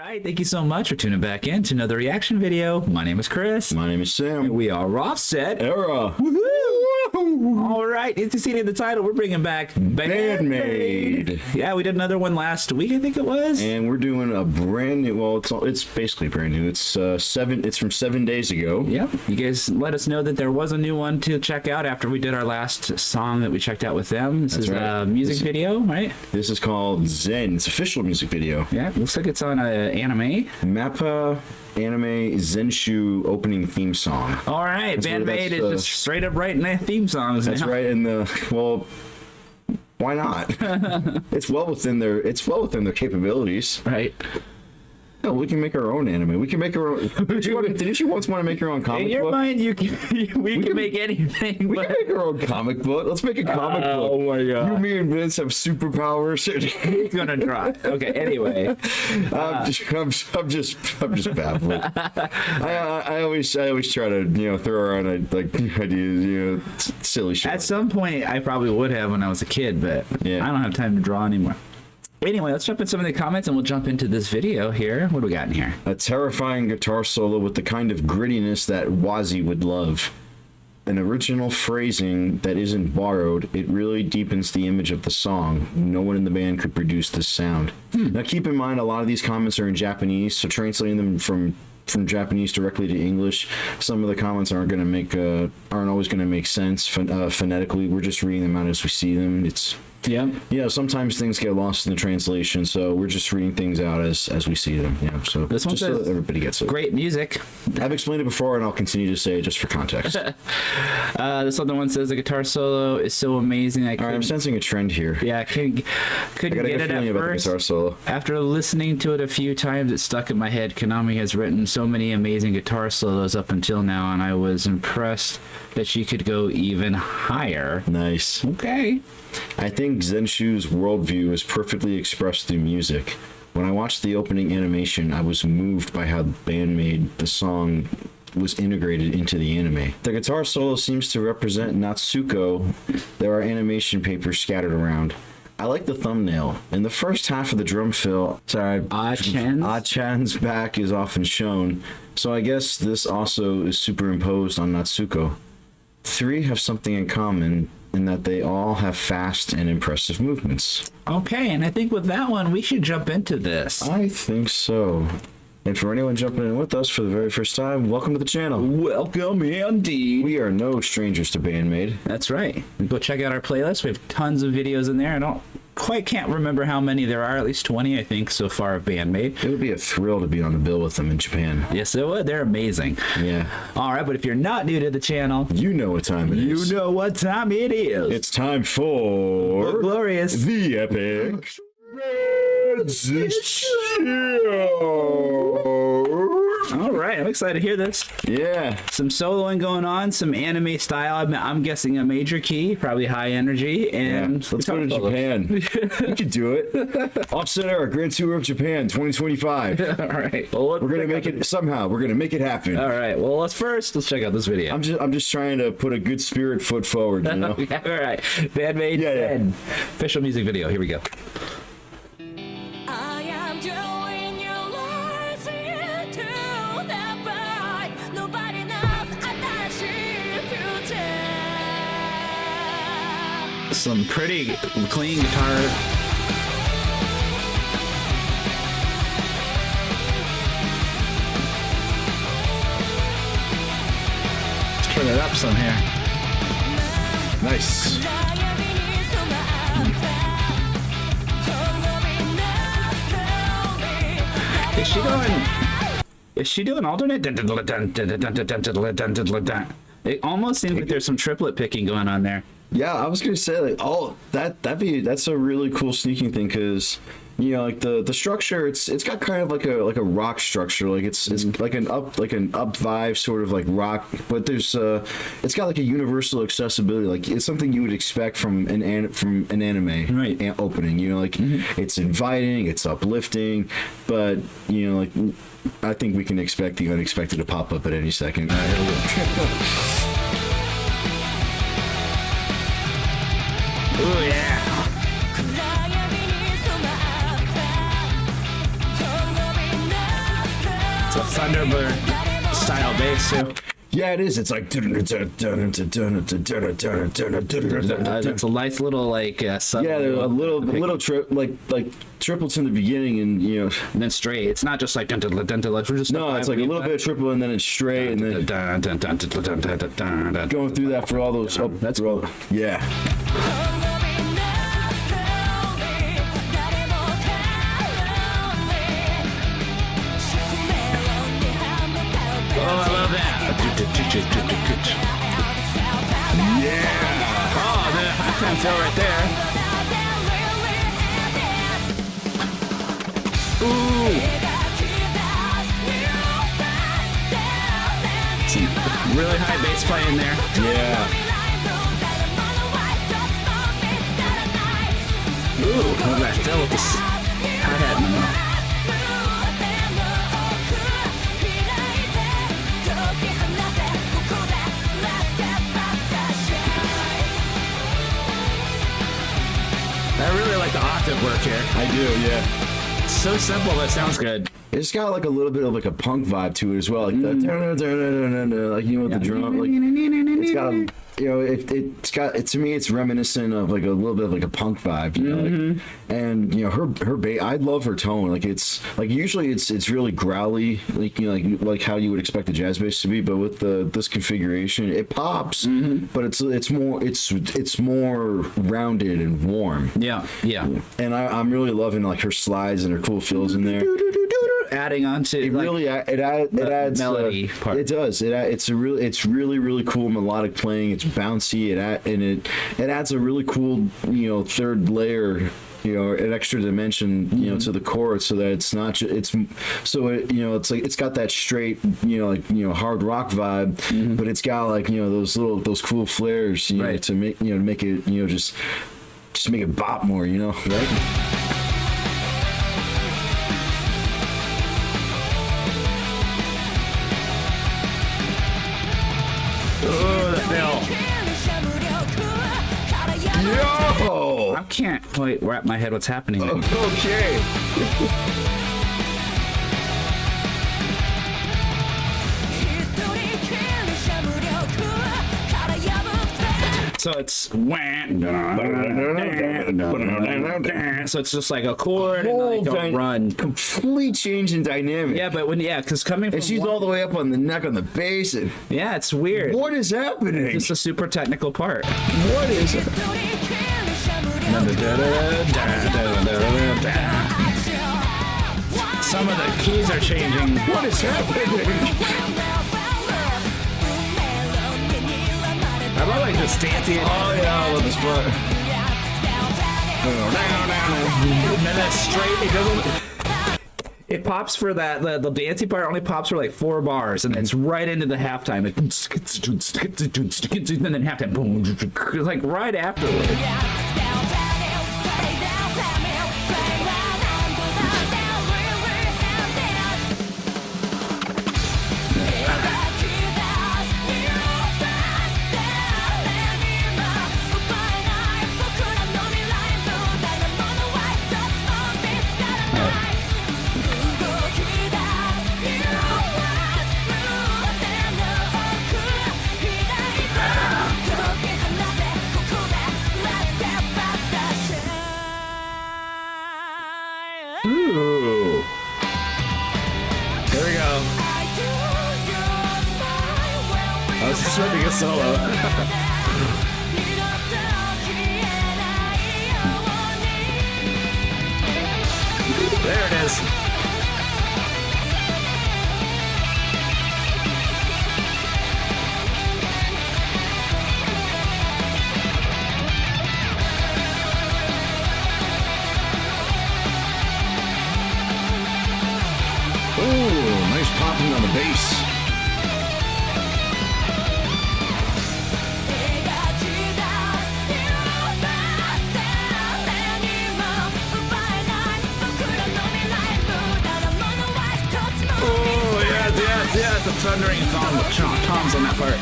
right, thank you so much for tuning back in to another reaction video. My name is Chris. My name is Sam. And we are Offset. Era. Woohoo! All right, as you see in the title, we're bringing back BAND-MAID. Yeah, we did another one last week, I think it was. And we're doing a brand new. Well, it's basically brand new. It's It's from 7 days ago. Yep. You guys let us know that there was a new one to check out after we did our last song that we checked out with them. This is a music video, right? This is called Zen. It's official music video. Yeah, looks like it's on anime. MAPPA anime ZENSHU opening theme song. All right, BAND-MAID is just straight up writing their theme songs. That's right in the why not? It's well within their capabilities. Right. No, we can make our own anime. We can make our own. Didn't you once want to make your own comic book? In your mind, we can make anything. We can make our own comic book. Let's make a comic book. Oh my god! You, me, and Vince have superpowers. He's gonna draw. Okay. Anyway, I'm just baffled. I always try to throw around like ideas, silly shit. At some point, I probably would have when I was a kid, but yeah. I don't have time to draw anymore. Anyway, let's jump in some of the comments and we'll jump into this video here. What do we got in here? A terrifying guitar solo with the kind of grittiness that Wazi would love. An original phrasing that isn't borrowed. It really deepens the image of the song. No one in the band could produce this sound. Now keep in mind, a lot of these comments are in Japanese, so translating them from Japanese directly to English, some of the comments aren't always going to make sense phonetically. We're just reading them out as we see them. Sometimes things get lost in the translation, so we're just reading things out as we see them. Yeah, so this one just so that everybody gets it. Great music. I've explained it before, and I'll continue to say it just for context. This other one says the guitar solo is so amazing. I'm sensing a trend here. Yeah, couldn't get it at first. The guitar solo. After listening to it a few times, it stuck in my head. Konami has written so many amazing guitar solos up until now, and I was impressed that she could go even higher. Nice. Okay. I think ZENSHU's worldview is perfectly expressed through music. When I watched the opening animation, I was moved by how BAND-MAID, the song, was integrated into the anime. The guitar solo seems to represent Natsuko. There are animation papers scattered around. I like the thumbnail. In the first half of the drum fill, Ah-chan's back is often shown, so I guess this also is superimposed on Natsuko. Three have something in common in that they all have fast and impressive movements. Okay, and I think with that one, we should jump into this. I think so. And for anyone jumping in with us for the very first time, welcome to the channel. Welcome indeed. We are no strangers to BAND-MAID. That's right. Go check out our playlist. We have tons of videos in there. Can't remember how many there are, at least 20 I think so far of BAND-MAID. It would be a thrill to be on the bill with them in Japan. Yes it would. They're amazing. Yeah. Alright, but if you're not new to the channel, you know what time it is. You know what time it is. It's time for the glorious, the epic All right, I'm excited to hear this. Yeah. Some soloing going on, some anime style. I'm guessing a major key, probably high energy, and let's go to Japan. We can do it. Offset our Grand Tour of Japan 2025. All right. Well, we're gonna make it somehow. We're gonna make it happen. All right. Well, let's check out this video. I'm just trying to put a good spirit foot forward. You know. Yeah, all right. BAND-MAID. Yeah. Official music video. Here we go. Some pretty clean guitar. Let's turn it up some here. Nice. Is she doing alternate? It almost seems like there's some triplet picking going on there. Yeah, I was gonna say that's a really cool sneaking thing, because like the structure, it's got kind of like a rock structure, like it's like an up vibe sort of like rock, but there's it's got like a universal accessibility, like it's something you would expect from an anime right. Opening, like it's inviting, it's uplifting, but like I think we can expect the unexpected to pop up at any second. Oh yeah. a Thunderbird style bass too. Yeah, it is. It's like It's a nice little like sub. yeah, a little trip like triplets in the beginning, and you know, and then straight. It's not just like we're just no, it's like a little bit of triple and then it's straight, and then going through that for all those. That's cool. Yeah. Oh, I love that. Yeah. Oh, the halftime fill right there. Ooh. Some really high bass playing there. Yeah. Ooh, look at that fill with this hi-hat in the middle. I really like the octave work here. I do, yeah. It's so simple, but it sounds good. It's got like a little bit of like a punk vibe to it as well, like the like you know with the drum, like it's got a, you know it's got it, to me it's reminiscent of like a little bit of like a punk vibe, you know, like, and you know her bass, I love her tone, like it's like usually it's really growly, like you know like how you would expect a jazz bass to be, but with this configuration it pops, but it's more rounded and warm. Yeah. And I'm really loving like her slides and her cool fills in there. Adding on to It like, really it adds melody part. It does. It's really cool melodic playing. It's bouncy. It adds a really cool, you know, third layer, you know, an extra dimension, you know, to the chord, so that it's not it's so it, you know, it's like it's got that straight, you know, like, you know, hard rock vibe, but it's got like, you know, those cool flares, you know, to make it, you know, just make it bop more, you know, right? Oh, the fill. Yo! I can't quite wrap my head what's happening. Okay. So it's so it's just like a chord and like a run. Complete change in dynamic. Yeah, but because coming from And she's all the way up on the neck on the bass. And yeah, it's weird. what is happening? It's a super technical part. What is it? Some of the keys are changing. What is happening? I love like this dancing. Oh yeah, I love this part. And then that straight, it doesn't. It pops for that. The dancing part only pops for like 4 bars, and it's right into the halftime. And then halftime, boom, it's like right afterward. Ooh. There we go. I was expecting a solo. There it is. Ooh, nice popping on the bass. Oh, yeah, the thundering toms on that part.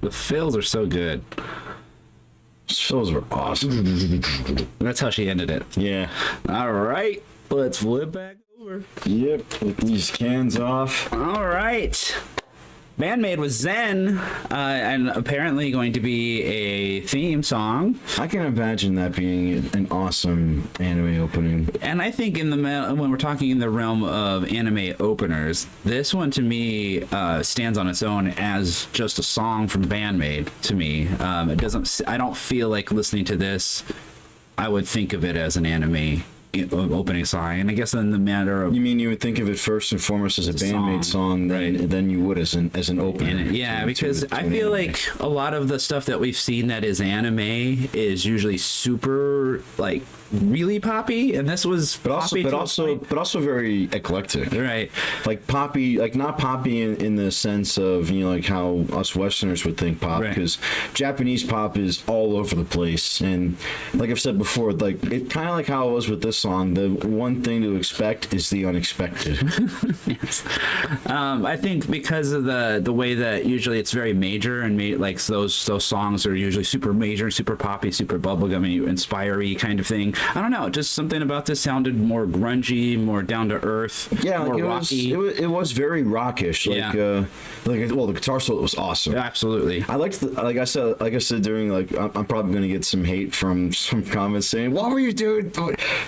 The fills are so good. Those were awesome. That's how she ended it. Yeah. All right, let's flip back over. Yep. With these cans off. All right. BAND-MAID was Zen, and apparently going to be a theme song. I can imagine that being an awesome anime opening. And I think when we're talking in the realm of anime openers, this one to me stands on its own as just a song from BAND-MAID. To me, it doesn't. I don't feel like listening to this. I would think of it as an anime opening song, and I guess in the matter of, You mean you would think of it first and foremost as a BAND-MAID song, than you would as an opener? yeah, because I feel like a lot of the stuff that we've seen that is anime is usually super like really poppy, and this was but also very eclectic. Right. Like poppy, like not poppy in the sense of, you know, like how us Westerners would think pop, because Japanese pop is all over the place. And like I've said before, like it kind of like how it was with this song. The one thing to expect is the unexpected. Yes. I think because of the way that usually it's very major, and like those songs are usually super major, super poppy, super bubblegummy, inspire-y kind of thing. I don't know, just something about this sounded more grungy, more down to earth, yeah, more like rocky. It was very rockish. Well, the guitar solo was awesome. Absolutely. I liked like I said during, like, I'm probably gonna get some hate from some comments saying, "What were you doing?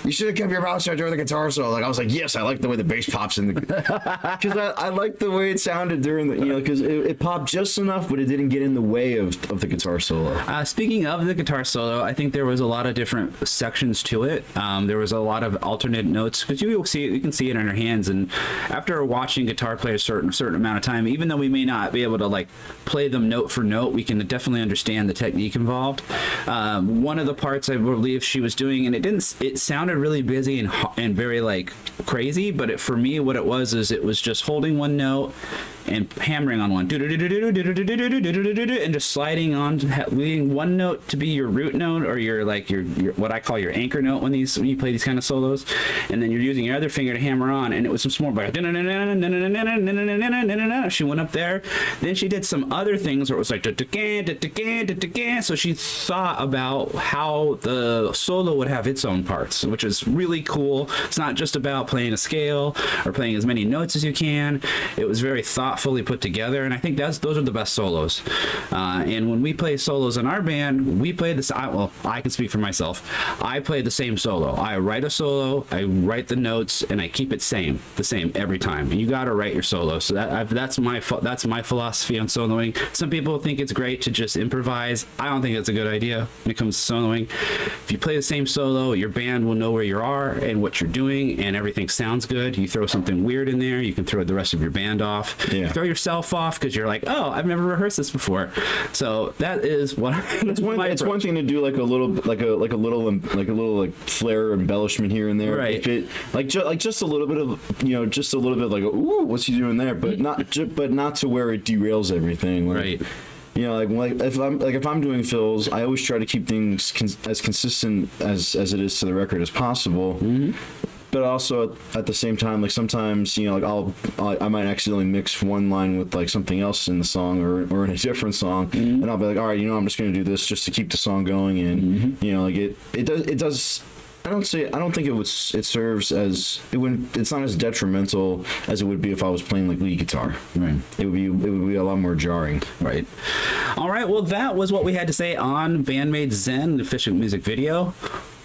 You should have kept your mouth shut during the guitar solo." Like I was like, yes, I like the way the bass pops in the, because I like the way it sounded during the, you know, because it popped just enough, but it didn't get in the way of the guitar solo. Speaking of the guitar solo, I think there was a lot of different sections to it. There was a lot of alternate notes, because you can see it in our hands, and after watching guitar play a certain amount of time, even though we may not be able to like play them note for note, we can definitely understand the technique involved. One of the parts I believe she was doing, and it sounded really busy and very like crazy, but for me what it was is it was just holding one note and hammering on one, and just sliding on, leaving one note to be your root note, or your what I call your anchor note when you play these kind of solos, and then you're using your other finger to hammer on, and it was some more by she went up there. Then she did some other things where it was like so she thought about how the solo would have its own parts, which is really cool. It's not just about playing a scale or playing as many notes as you can. It was very thoughtfully put together, and I think those are the best solos. And when we play solos in our band, we play this. Well, I can speak for myself. I play the same solo. I write a solo, I write the notes, and I keep it the same every time. And you got to write your solo. So that's my philosophy on soloing. Some people think it's great to just improvise. I don't think that's a good idea when it comes to soloing. If you play the same solo, your band will know where you are and what you're doing, and everything sounds good. You throw something weird in there, you can throw the rest of your band off. Yeah. Throw yourself off because you're like, oh, I've never rehearsed this before. So that is what. It's one thing to do like a little flair embellishment here and there. Right. If it just a little bit of, you know, just a little bit like, ooh, what's he doing there? But not to where it derails everything. Like, right. You know, like if I'm doing fills, I always try to keep things as consistent as it is to the record as possible. Mm-hmm. But also at the same time, like sometimes, you know, like I might accidentally mix one line with like something else in the song or in a different song, and I'll be like, all right, you know, I'm just going to do this just to keep the song going, and you know, like it does. I don't think it serves as it's not as detrimental as it would be if I was playing like lead guitar. Right. It would be a lot more jarring. Right. All right. Well, that was what we had to say on BAND-MAID Zen, the official music video.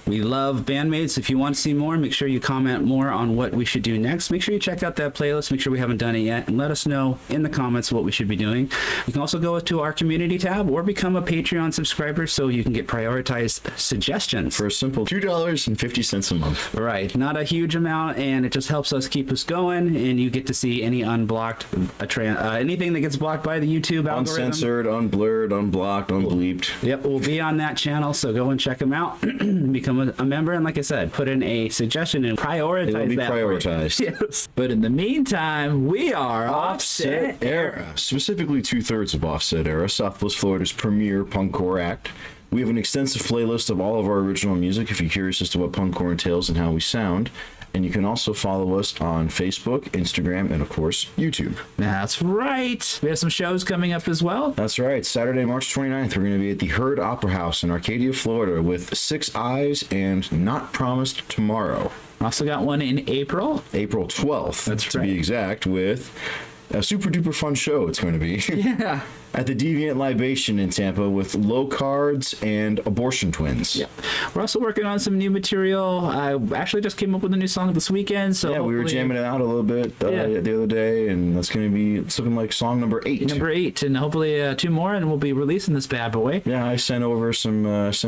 We love BAND-MAID, so if you want to see more, make sure you comment more on what we should do next. Make sure you check out that playlist. Make sure we haven't done it yet, and let us know in the comments what we should be doing. You can also go to our community tab or become a Patreon subscriber so you can get prioritized suggestions. For a simple $2.50 a month. Right. Not a huge amount, and it just helps us keep us going, and you get to see any unblocked, anything that gets blocked by the YouTube algorithm. Uncensored, unblurred, unblocked, unbleeped. Yep, we'll be on that channel, so go and check them out. Become a member, and like I said, put in a suggestion and prioritize that. It'll be prioritized. Yes. But in the meantime, we are Offset Era. Specifically 2/3 of Offset Era, Southwest Florida's premier punkcore act. We have an extensive playlist of all of our original music if you're curious as to what punkcore entails and how we sound. And you can also follow us on Facebook, Instagram, and of course, YouTube. That's right. We have some shows coming up as well. That's right. Saturday, March 29th, we're going to be at the Herd Opera House in Arcadia, Florida with Six Eyes and Not Promised Tomorrow. Also got one in April. April 12th, That's to right. be exact, with a super duper fun show it's going to be. Yeah. At the Deviant Libation in Tampa with Low Cards and Abortion Twins. Yeah. We're also working on some new material. I actually just came up with a new song this weekend. So Yeah, we were jamming it out a little bit the other day, and that's going to be, it's looking like song number 8. Number 8, and hopefully 2 more, and we'll be releasing this bad boy. Yeah, I sent over some lyrics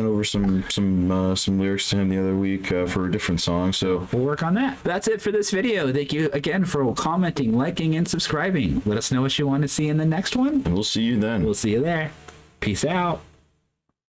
to him the other week for a different song. So We'll work on that. That's it for this video. Thank you again for commenting, liking, and subscribing. Let us know what you want to see in the next one. and we'll see you then. We'll see you there. Peace out.